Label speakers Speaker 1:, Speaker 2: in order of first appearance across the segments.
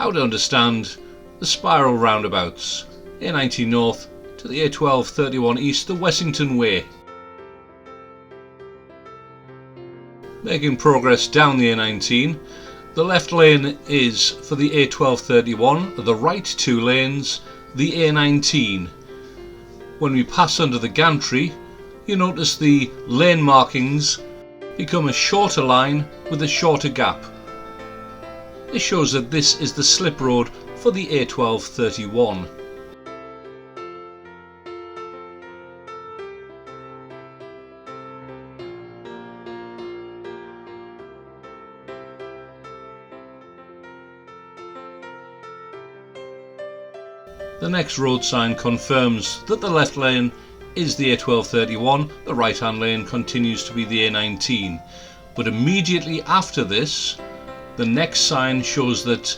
Speaker 1: how to understand the spiral roundabouts, A19 North to the A1231 East, the Wessington Way. Making progress down the A19, the left lane is for the A1231, the right two lanes, the A19. When we pass under the gantry, you notice the lane markings become a shorter line with a shorter gap. This shows that this is the slip road for the A1231. The next road sign confirms that the left lane is the A1231, the right hand lane continues to be the A19. But immediately after this, the next sign shows that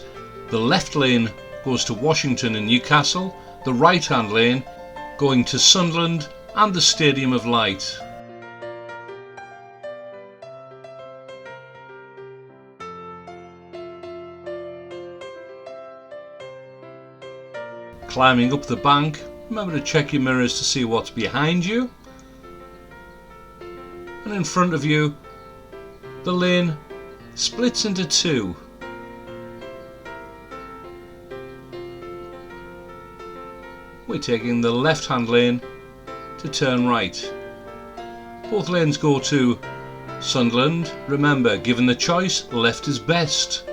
Speaker 1: the left lane goes to Washington and Newcastle, the right hand lane going to Sunderland and the Stadium of Light. Climbing up the bank, remember to check your mirrors to see what's behind you. And in front of you, the lane splits into two. We're taking the left hand lane to turn right. Both lanes go to Sunderland. Remember, given the choice, left is best.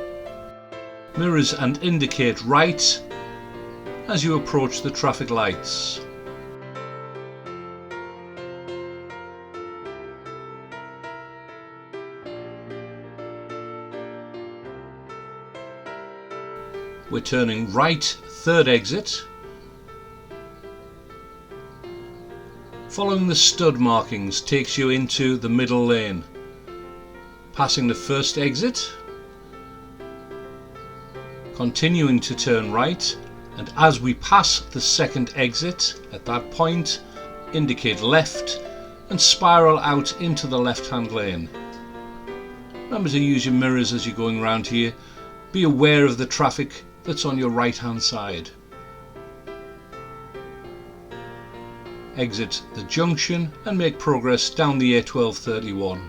Speaker 1: Mirrors and indicate right as you approach the traffic lights. We're turning right, third exit. Following the stud markings takes you into the middle lane. Passing the first exit, continuing to turn right, and as we pass the second exit, at that point, indicate left and spiral out into the left-hand lane. Remember to use your mirrors as you're going around here. Be aware of the traffic that's on your right-hand side. Exit the junction and make progress down the A1231.